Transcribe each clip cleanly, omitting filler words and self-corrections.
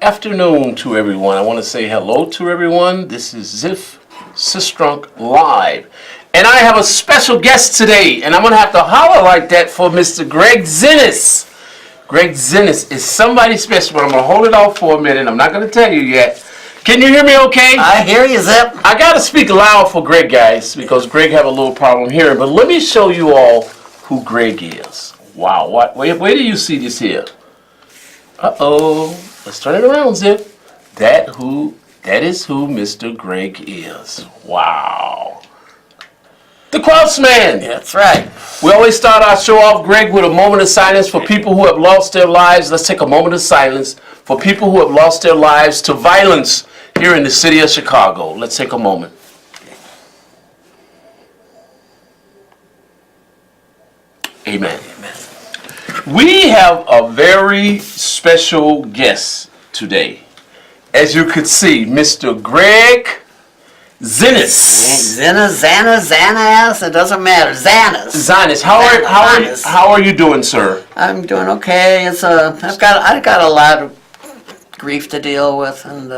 afternoon to everyone. I want to say hello to everyone. This is Ziff Sistrunk Live. And I have a special guest today, and I'm going to have to holler like that for Mr. Greg Zinnis. Greg Zinnis is somebody special, but I'm going to hold it off for a minute. I'm not going to tell you yet. Can you hear me okay? I hear you, Zip. I got to speak loud for Greg, guys, because Greg have a little problem hearing. But let me show you all who Greg is. Wow. Where do you see this here? Uh-oh. Let's turn it around, Zip. That is who Mr. Greg is. Wow. The Crossman. That's right. We always start our show off, Greg, with a moment of silence for people who have lost their lives. Let's take a moment of silence for people who have lost their lives to violence here in the city of Chicago. Let's take a moment. Amen. Amen. We have a very special guest today. As you could see, Mr. Greg Zinnis. Zanas, it doesn't matter. Zinnis. How are you doing, sir? I'm doing okay. I've got a lot of grief to deal with, and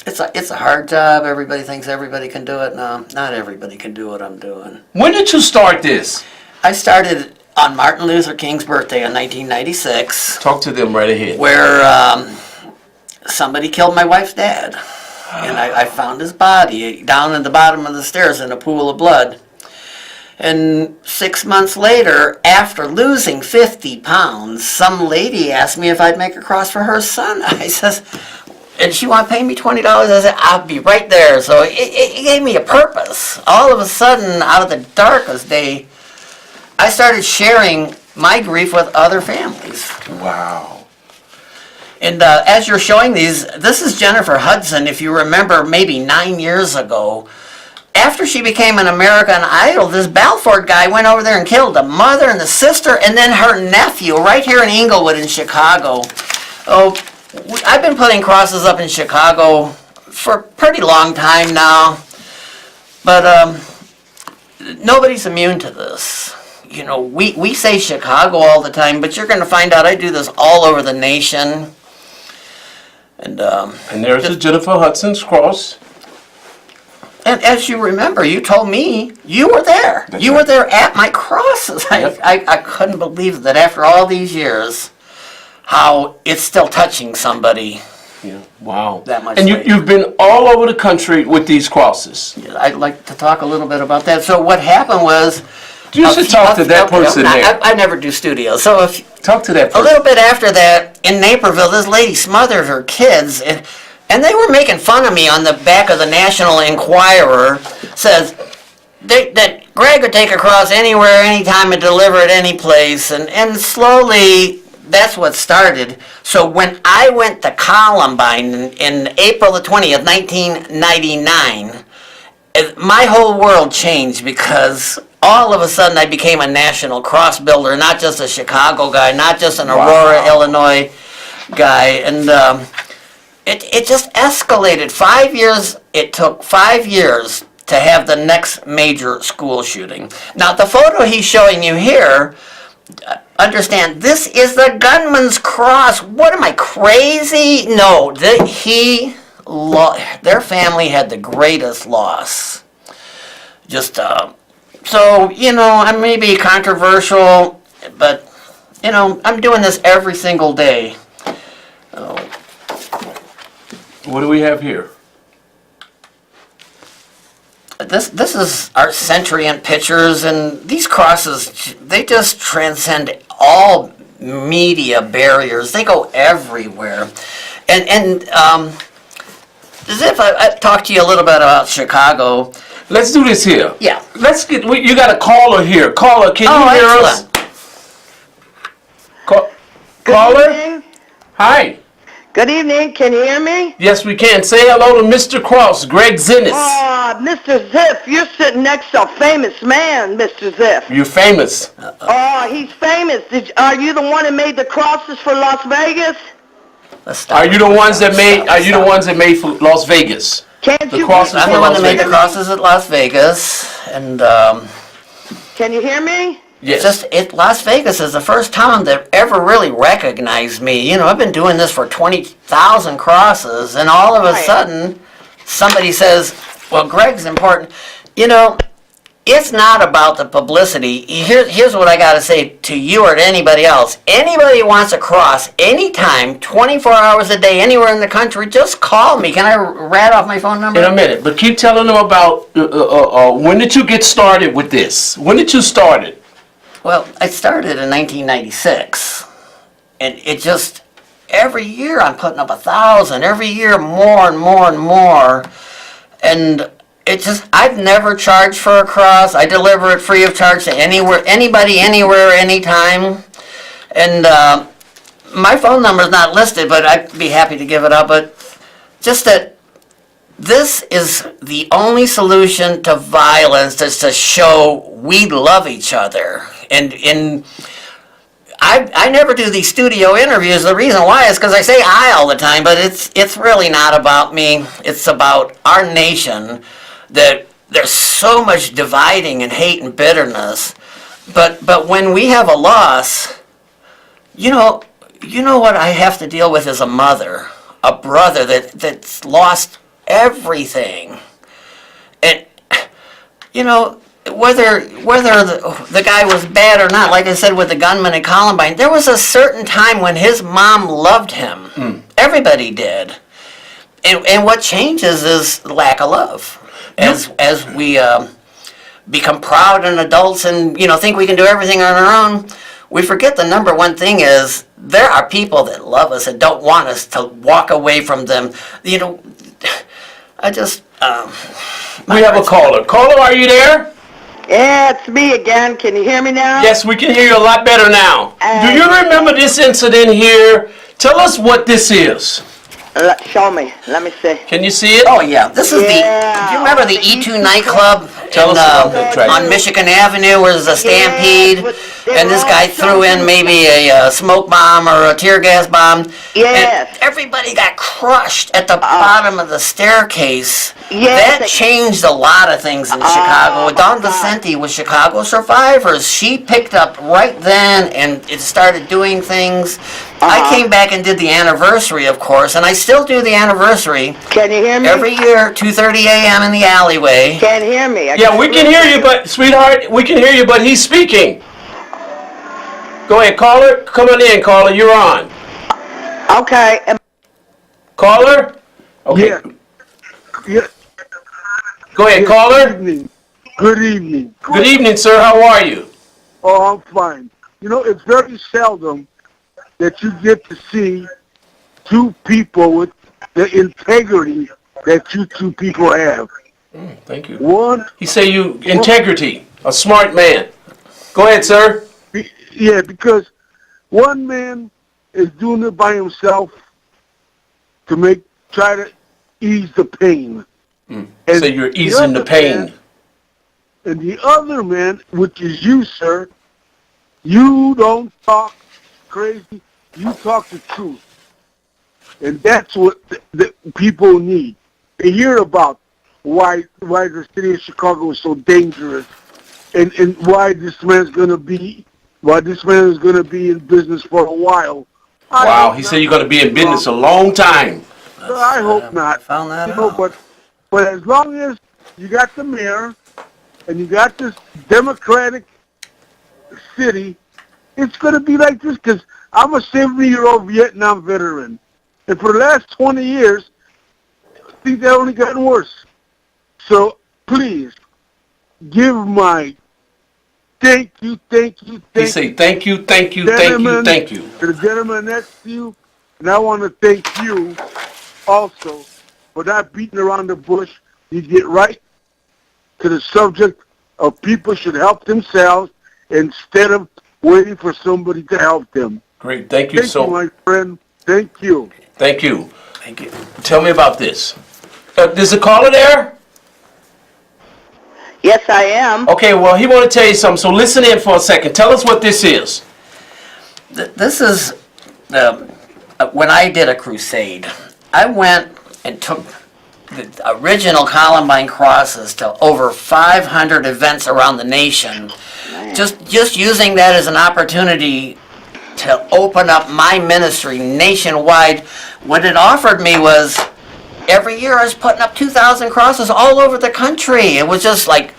it's a hard job. Everybody thinks everybody can do it. No, not everybody can do what I'm doing. When did you start this? I started on Martin Luther King's birthday in 1996. Talk to them right ahead. Where somebody killed my wife's dad. And I found his body down at the bottom of the stairs in a pool of blood. And 6 months later, after losing 50 pounds, some lady asked me if I'd make a cross for her son. I says, and she want to pay me $20. I said, I'll be right there. So it gave me a purpose. All of a sudden, out of the darkest day, I started sharing my grief with other families. Wow. And as you're showing these, this is Jennifer Hudson, if you remember, maybe 9 years ago. After she became an American Idol, this Balfour guy went over there and killed the mother and the sister and then her nephew right here in Englewood in Chicago. Oh, I've been putting crosses up in Chicago for a pretty long time now. But nobody's immune to this. You know, we say Chicago all the time, but you're going to find out I do this all over the nation. And there's a Jennifer Hudson's cross. And as you remember, you told me you were there. That's you right. were there at my crosses. Yep. I couldn't believe that after all these years, how it's still touching somebody. Yeah. Wow. That much. And later. you've been all over the country with these crosses. I'd like to talk a little bit about that. So what happened was... You should talk to that person there. I never do studio. So if Talk to that person. a little bit after that, in Naperville, this lady smothered her kids, and they were making fun of me on the back of the National Enquirer. Says that Greg would take a cross anywhere, anytime, and deliver it any place. And slowly, that's what started. So when I went to Columbine in April the 20th, 1999, my whole world changed because all of a sudden I became a national cross builder, not just a Chicago guy, not just an Aurora, Illinois guy. And it just escalated. 5 years, it took 5 years to have the next major school shooting. Now, the photo he's showing you here, understand, this is the gunman's cross. What am I, crazy? No, their family had the greatest loss. Just, so, you know, I may be controversial, but, you know, I'm doing this every single day. What do we have here? This is our Centurion pictures, and these crosses, they just transcend all media barriers. They go everywhere. And as if I talked to you a little bit about Chicago. Let's do this here. Yeah. You got a caller here. Caller, can you hear excellent. us? Good Caller? evening. Hi. Good evening. Can you hear me? Yes, we can. Say hello to Mr. Cross, Greg Zinnis. Mr. Ziff, you're sitting next to a famous man, Mr. Ziff. You're famous. He's famous. Are you the one that made the crosses for Las Vegas? Are you the ones that made for Las Vegas? Can't you? crosses I'm for the one Las that made the Vegas. crosses at Las Vegas, and Can you hear me? Yes. Las Vegas is the first town that ever really recognized me. You know, I've been doing this for 20,000 crosses, and all of a Right. sudden, somebody says, well, Greg's important. You know, it's not about the publicity. Here's what I got to say to you or to anybody else. Anybody who wants to cross anytime, 24 hours a day, anywhere in the country, just call me. Can I rat off my phone number? In a minute, but keep telling them about when did you get started with this? When did you start it? Well, I started in 1996, and it just, every year I'm putting up 1,000, every year more and more and more, and it just, I've never charged for a cross. I deliver it free of charge to anybody, anywhere, anytime, and my phone number's not listed, but I'd be happy to give it up, but just that this is the only solution to violence, is to show we love each other. And I never do these studio interviews. The reason why is because I say I all the time, but it's really not about me. It's about our nation, that there's so much dividing and hate and bitterness. But when we have a loss, you know what I have to deal with as a mother, a brother that's lost everything. And, you know, whether the guy was bad or not, like I said with the gunman at Columbine, there was a certain time when his mom loved him. Everybody did. And what changes is lack of love. As we become proud and adults and, you know, think we can do everything on our own, we forget the number one thing is there are people that love us and don't want us to walk away from them. You know, I just... We have a caller. Caller, are you there? Yeah, it's me again. Can you hear me now? Yes, we can hear you a lot better now. Do you remember this incident here? Tell us what this is. Show me. Let me see. Can you see it? Oh yeah, this is do you remember the the E2 nightclub Tell us about that, Tracy. on Michigan Avenue where there's a stampede, and this guy threw in maybe a smoke bomb or a tear gas bomb, Yes. and everybody got crushed at the bottom of the staircase. Yes. That changed a lot of things in Chicago. Dawn God. Vicente was Chicago Survivors. She picked up right then and it started doing things. I came back and did the anniversary, of course, and I still do the anniversary Can you hear me? every year, 2:30 a.m. in the alleyway. Can't hear me. Yeah, we can hear you, but, sweetheart, we can hear you, but he's speaking. Go ahead, caller. Come on in, caller. You're on. Okay. Caller? Okay. Yeah. Yeah. Go ahead, Good caller. evening. Good evening. Good evening, sir. How are you? Oh, I'm fine. You know, it's very seldom that you get to see two people with the integrity that you two people have. Thank you. One, He say you integrity, a smart man. Go ahead, sir. yeah, because one man is doing it by himself to try to ease the pain. And So you're easing the other pain. man- and the other man, which is you, sir, you don't talk crazy. You talk the truth. And that's what the people need. They hear about why the city of Chicago is so dangerous and why this man is going to be in business for a while. Wow, he said you're going to be in business a long time. I hope not. I found that You know, out. but as long as you got the mayor and you got this democratic city, it's going to be like this because I'm a 70-year-old Vietnam veteran. And for the last 20 years, things have only gotten worse. So please, give my thank you. He say thank you, thank you, thank you, thank you. To the gentleman next to you, and I want to thank you also for not beating around the bush. You get right to the subject of people should help themselves instead of waiting for somebody to help them. Great, thank you Thank you, so. my friend. Thank you. Thank you. Thank you. Tell me about this. There's a caller there? Yes, I am. Okay, well, he want to tell you something, so listen in for a second. Tell us what this is. This is when I did a crusade. I went and took the original Columbine crosses to over 500 events around the nation. just using that as an opportunity to open up my ministry nationwide. What it offered me was every year I was putting up 2,000 crosses all over the country. It was just like,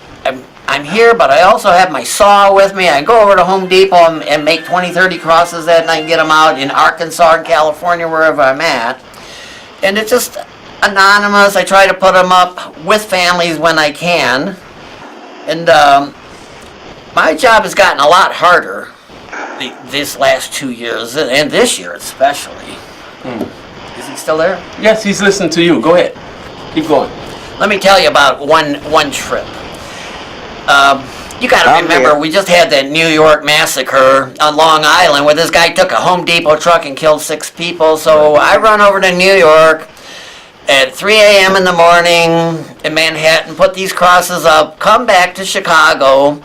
I'm here, but I also have my saw with me. I go over to Home Depot and make 20, 30 crosses that night and get them out in Arkansas and California, wherever I'm at. And it's just anonymous. I try to put them up with families when I can. And my job has gotten a lot harder this last 2 years, and this year especially. Is he still there? Yes, he's listening to you. Go ahead. Keep going. Let me tell you about one trip. You gotta remember, we just had that New York massacre on Long Island where this guy took a Home Depot truck and killed 6 people. So I run over to New York at 3 a.m. in the morning in Manhattan, put these crosses up, come back to Chicago,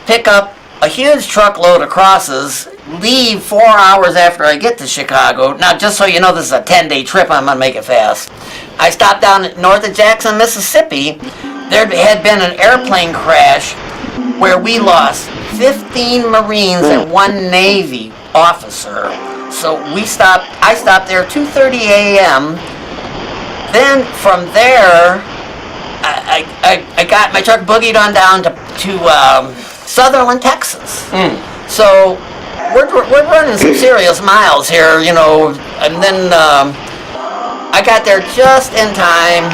pick up a huge truckload of crosses, leave 4 hours after I get to Chicago. Now, just so you know, this is a 10-day trip. I'm going to make it fast. I stopped down north of Jackson, Mississippi. There had been an airplane crash where we lost 15 Marines and 1 Navy officer. So I stopped there 2:30 a.m. Then from there, I got my truck boogied on down to Sutherland, Texas. So we're running some serious miles here, you know, and then I got there just in time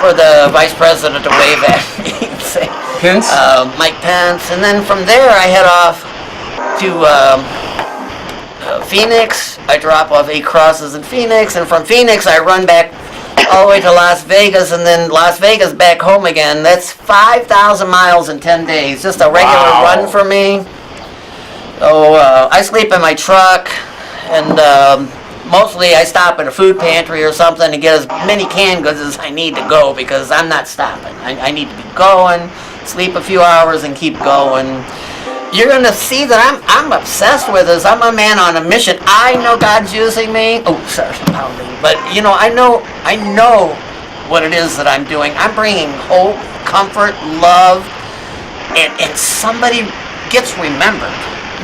for the vice president to wave at me and say, Pence? Mike Pence. And then from there I head off to Phoenix. I drop off 8 crosses in Phoenix, and from Phoenix I run back all the way to Las Vegas, and then Las Vegas back home again. That's 5,000 miles in 10 days. Just a regular run for me. So I sleep in my truck, and mostly I stop at a food pantry or something to get as many canned goods as I need to go, because I'm not stopping. I need to be going, sleep a few hours, and keep going. You're going to see that I'm obsessed with this. I'm a man on a mission. I know God's using me. Oh, sorry, pounding. But, you know, I know what it is that I'm doing. I'm bringing hope, comfort, love, and somebody gets remembered.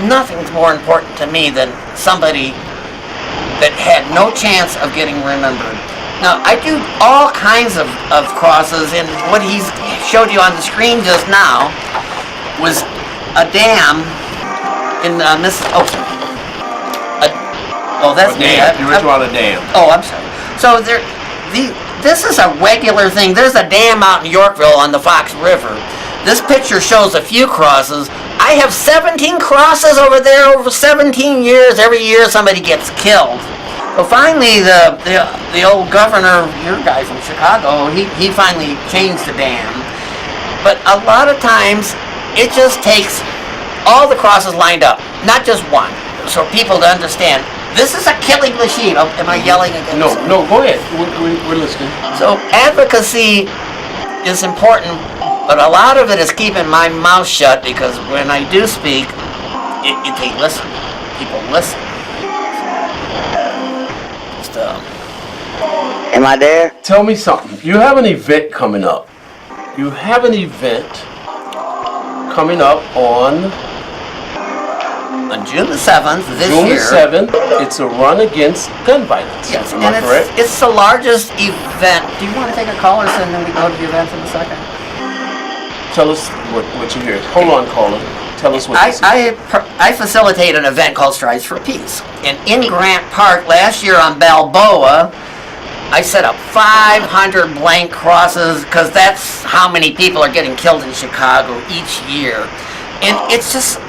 Nothing's more important to me than somebody that had no chance of getting remembered. Now, I do all kinds of crosses, and what he showed you on the screen just now was a dam in that's me. You were on a dam. Oh, I'm sorry. So this is a regular thing. There's a dam out in Yorkville on the Fox River. This picture shows a few crosses. I have 17 crosses over there over 17 years. Every year somebody gets killed. So finally, the old governor, your guy from Chicago, he finally changed the dam. But a lot of times, it just takes all the crosses lined up, not just one, so people to understand. This is a killing machine. Oh, am I yelling again? No, go ahead. We're listening. So advocacy is important, but a lot of it is keeping my mouth shut, because when I do speak, they listen. People listen. Am I there? Tell me something. You have an event coming up. You have an event coming up on June the 7th this June year. the 7th. It's a run against gun violence. Yes, Am I correct? It's the largest event. Do you want to take a caller, and then we go to the event in a second? Tell us what you hear. Hold on, caller. Tell us what you see. I facilitate an event called Strides for Peace. And in Grant Park last year on Balboa, I set up 500 blank crosses, because that's how many people are getting killed in Chicago each year. And it's so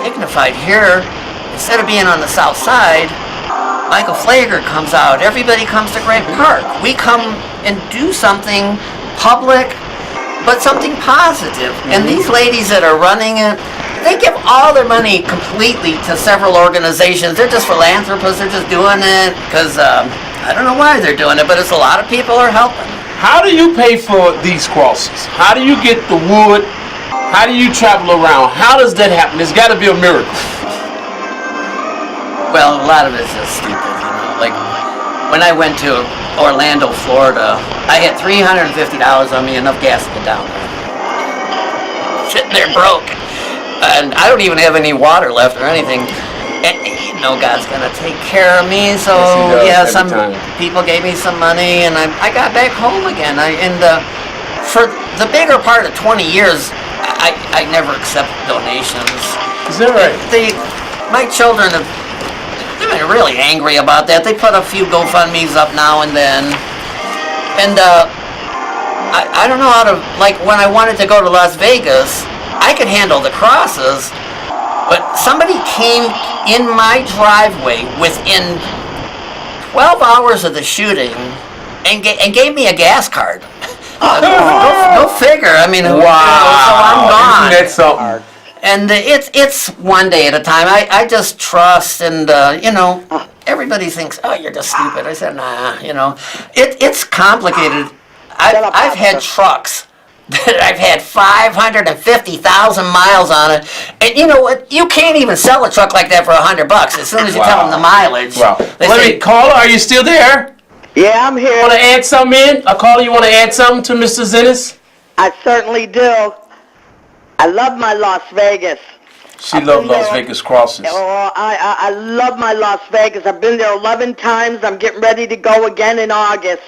dignified here. Instead of being on the south side, Michael Flager comes out. Everybody comes to Grant Park. We come and do something public, but something positive. And these ladies that are running it, they give all their money completely to several organizations. They're just philanthropists. They're just doing it because I don't know why they're doing it, but it's a lot of people are helping. How do you pay for these crosses? How do you get the wood? How do you travel around? How does that happen? There's got to be a miracle. Well, a lot of it's just stupid, you know. Like when I went to Orlando, Florida, I had $350 on me, enough gas to get down there. sitting there broke. And I don't even have any water left or anything. And God's gonna take care of me. So Yes, he does, some every time. people gave me some money, and I got back home again. For the bigger part of 20 years, I never accepted donations. Is that right? My children have been really angry about that. They put a few GoFundMe's up now and then, and I don't know how to, like, when I wanted to go to Las Vegas, I could handle the crosses, but somebody came in my driveway within 12 hours of the shooting and gave me a gas card. Go figure. I mean, Wow. so I'm gone. Isn't that something? And it's one day at a time. I just trust, and everybody thinks, oh, you're just stupid. I said, nah, it's complicated. I've had trucks that I've had 550,000 miles on it, and you know what? You can't even sell a truck like that for $100 as soon as you tell them the mileage. Wow. They Let say, me, caller, are you still there? Yeah, I'm here. Want to add something in? Caller, you want to add something to Mr. Zinnis? I certainly do. I love my Las Vegas. She I've loved been Las there. Vegas crosses. Oh, I love my Las Vegas. I've been there 11 times. I'm getting ready to go again in August.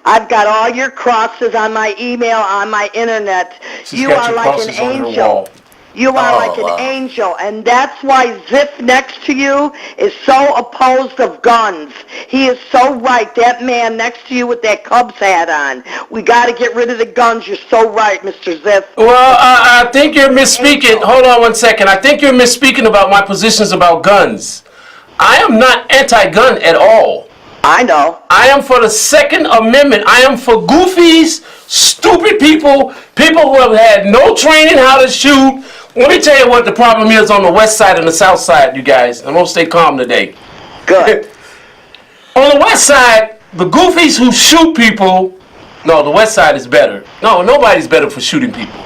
I've got all your crosses on my email, on my internet. She's You got are your like an crosses on her angel. wall. You are Oh, like an wow. angel, and that's why Ziff next to you is so opposed of guns. He is so right. That man next to you with that Cubs hat on. We got to get rid of the guns. You're so right, Mr. Ziff. Well, I think you're misspeaking. Hold on one second. I think you're misspeaking about my positions about guns. I am not anti-gun at all. I know. I am for the Second Amendment. I am for goofies, stupid people, people who have had no training how to shoot. Let me tell you what the problem is on the west side and the south side, you guys. I'm going to stay calm today. Good. On the west side, the goofies who shoot people, no, the west side is better. No, nobody's better for shooting people.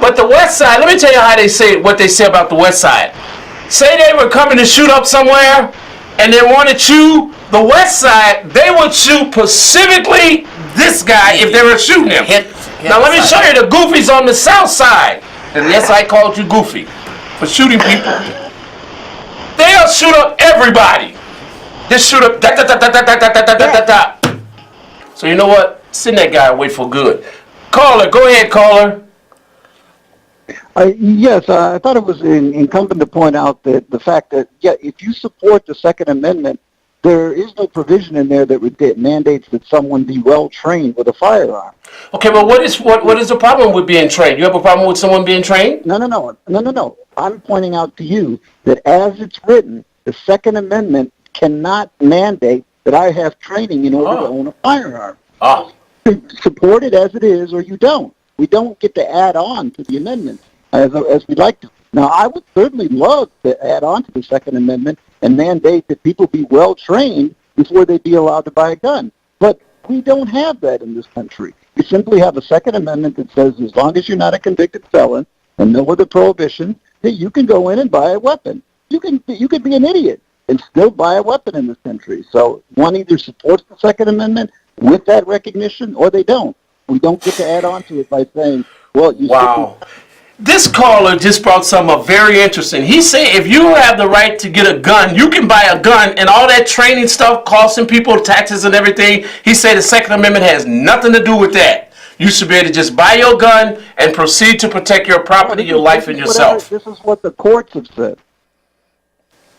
But the west side, let me tell you how they say what they say about the west side. Say they were coming to shoot up somewhere and they wanted you, the west side, they would shoot specifically this guy if they were shooting him. Now let me show you the goofies on the south side. And yes, I called you goofy for shooting people. They'll shoot up everybody. They shoot up da da da da da da da da da da. So you know what? Send that guy away for good. Caller, go ahead, caller. Yes, I thought it was incumbent to point out that the fact that, if you support the Second Amendment, there is no provision in there that mandates that someone be well trained with a firearm. Okay, but what is the problem with being trained? You have a problem with someone being trained? No. I'm pointing out to you that as it's written, the Second Amendment cannot mandate that I have training in order to own a firearm. Oh. You support it as it is, or you don't. We don't get to add on to the amendment as we'd like to. Now, I would certainly love to add on to the Second Amendment and mandate that people be well trained before they be allowed to buy a gun. But we don't have that in this country. We simply have a Second Amendment that says as long as you're not a convicted felon and no other prohibition, that you can go in and buy a weapon. You could be an idiot and still buy a weapon in this country. So one either supports the Second Amendment with that recognition or they don't. We don't get to add on to it by saying, well, you Wow. This caller just brought something up very interesting. He said if you have the right to get a gun, you can buy a gun, and all that training stuff costing people taxes and everything, he said the Second Amendment has nothing to do with that. You should be able to just buy your gun and proceed to protect your property, your life, and yourself. This is what the courts have said.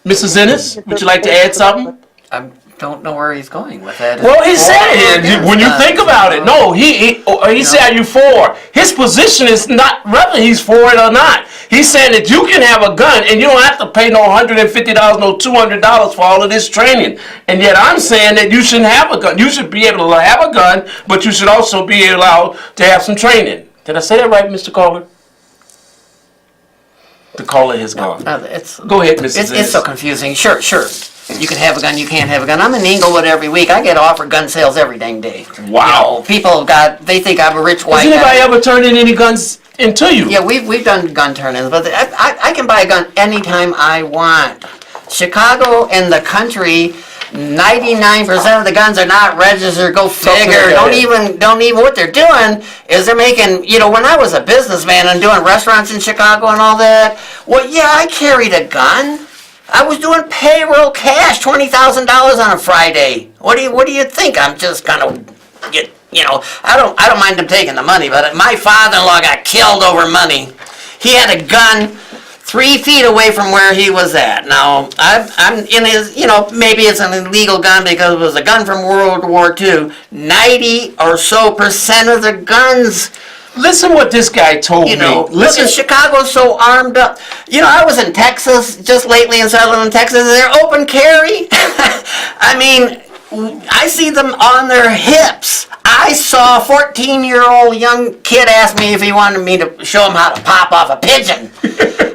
Mrs. Ennis, would you like to add something? I don't know where he's going with that. Well, he said it. When you think about it, no, he said, "Are you for?" His position is not whether he's for it or not. He's saying that you can have a gun and you don't have to pay no $150, no $200 for all of this training. And yet I'm saying that you shouldn't have a gun. You should be able to have a gun, but you should also be allowed to have some training. Did I say that right, Mr. Caller? The caller has gone. Go ahead, Mrs. Ennis. It's so confusing. Sure. You can have a gun, you can't have a gun. I'm in Inglewood every week. I get offered gun sales every dang day. Wow. People they think I'm a rich white Has anybody guy. ever turned in any guns into you? Yeah, we've done gun turn-ins, but I can buy a gun anytime I want. Chicago and the country, 99% of the guns are not registered. Go figure. Don't even. What they're doing is they're making. You know, when I was a businessman and doing restaurants in Chicago and all that. Well, yeah, I carried a gun. I was doing payroll cash, $20,000 on a Friday. What do you think? I'm just gonna get. You know, I don't mind them taking the money, but my father-in-law got killed over money. He had a gun 3 feet away from where he was at. Now, I'm in his, you know, maybe it's an illegal gun because it was a gun from World War II. 90% or so of the guns, Listen what this guy told you know, me. Listen, Chicago's so armed up. You know, I was in Texas just lately in Sutherland, Texas. They're open carry. I mean, I see them on their hips. I saw a 14-year-old young kid ask me if he wanted me to show him how to pop off a pigeon.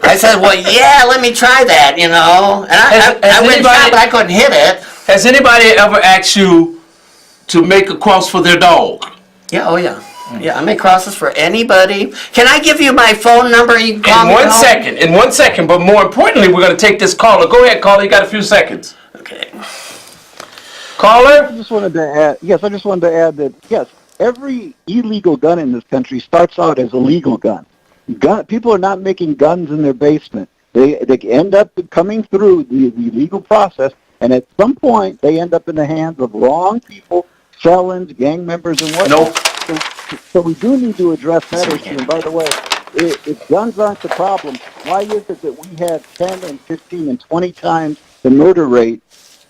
I said, well, yeah, let me try that, you know. And I went try, but I couldn't hit it. Has anybody ever asked you to make a cross for their dog? Yeah, oh yeah. Yeah, I make crosses for anybody. Can I give you my phone number? You can call me. In 1 second, but more importantly, we're going to take this caller. Go ahead, caller. You got a few seconds. Okay. Caller? I just wanted to add that, yes, every illegal gun in this country starts out as a legal gun. People are not making guns in their basement. They end up coming through the legal process, and at some point, they end up in the hands of wrong people, felons, gang members, and whatnot. Nope. So we do need to address that issue. And by the way, if guns aren't the problem, why is it that we have 10 and 15 and 20 times the murder rate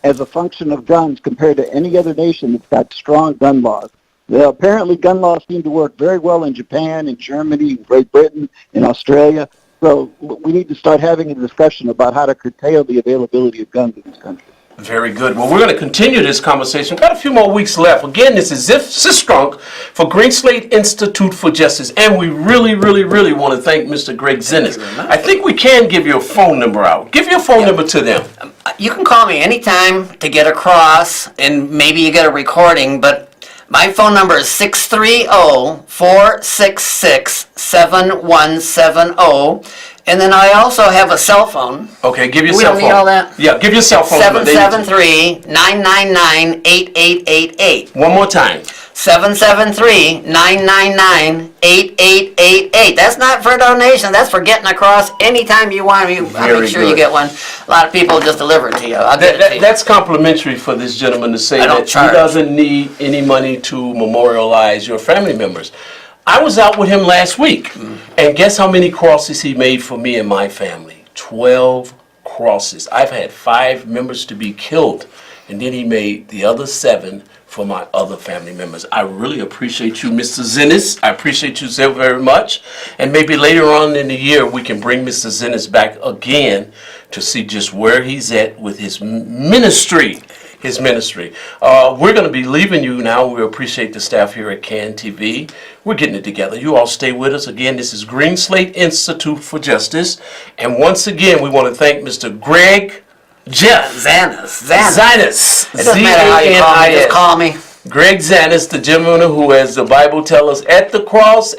as a function of guns compared to any other nation that's got strong gun laws? Apparently, gun laws seem to work very well in Japan, in Germany, in Great Britain, in Australia. So we need to start having a discussion about how to curtail the availability of guns in this country. Very good. Well, we're going to continue this conversation. We've got a few more weeks left. Again, this is Ziff Sistrunk for Greenslate Institute for Justice. And we really, really, really want to thank Mr. Greg Zinnes. I think we can give your phone number out. Give your phone number to them. You can call me anytime to get across, and maybe you get a recording, but my phone number is 630-466-7170. And then I also have a cell phone. Okay, give your We cell don't phone. need all that? Yeah, give your cell phone number. 773-999-8888. One more time. 773-999-8888. That's not for a donation. That's for getting across anytime you want. I'll Very make sure good. you get one. A lot of people just deliver it to you. I'll get it to you. That's complimentary for this gentleman to say I don't that charge. he doesn't need any money to memorialize your family members. I was out with him last week, and guess how many crosses he made for me and my family? 12 crosses. I've had 5 members to be killed, and then he made the other 7 for my other family members. I really appreciate you, Mr. Zinnes. I appreciate you so very much. And maybe later on in the year, we can bring Mr. Zinnes back again to see just where he's at with his ministry. We're going to be leaving you now. We appreciate the staff here at CAN TV. We're getting it together. You all stay with us. Again, this is Greenslate Institute for Justice. And once again, we want to thank Mr. Greg Zanis. Zanis. It doesn't matter how you call me, just call me. Greg Zanis, the gentleman who, as the Bible tells us, at the cross,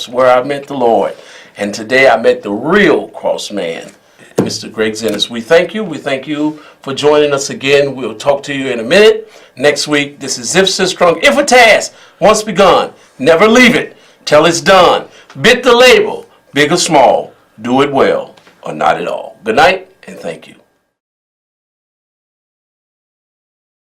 where I met the Lord. And today I met the real cross man, Mr. Greg Zanis. We thank you. We thank you for joining us again. We'll talk to you in a minute. Next week, this is Ziff Sistrunk. If a task once begun, never leave it till it's done. Bit the label, big or small. Do it well or not at all. Good night and thank you.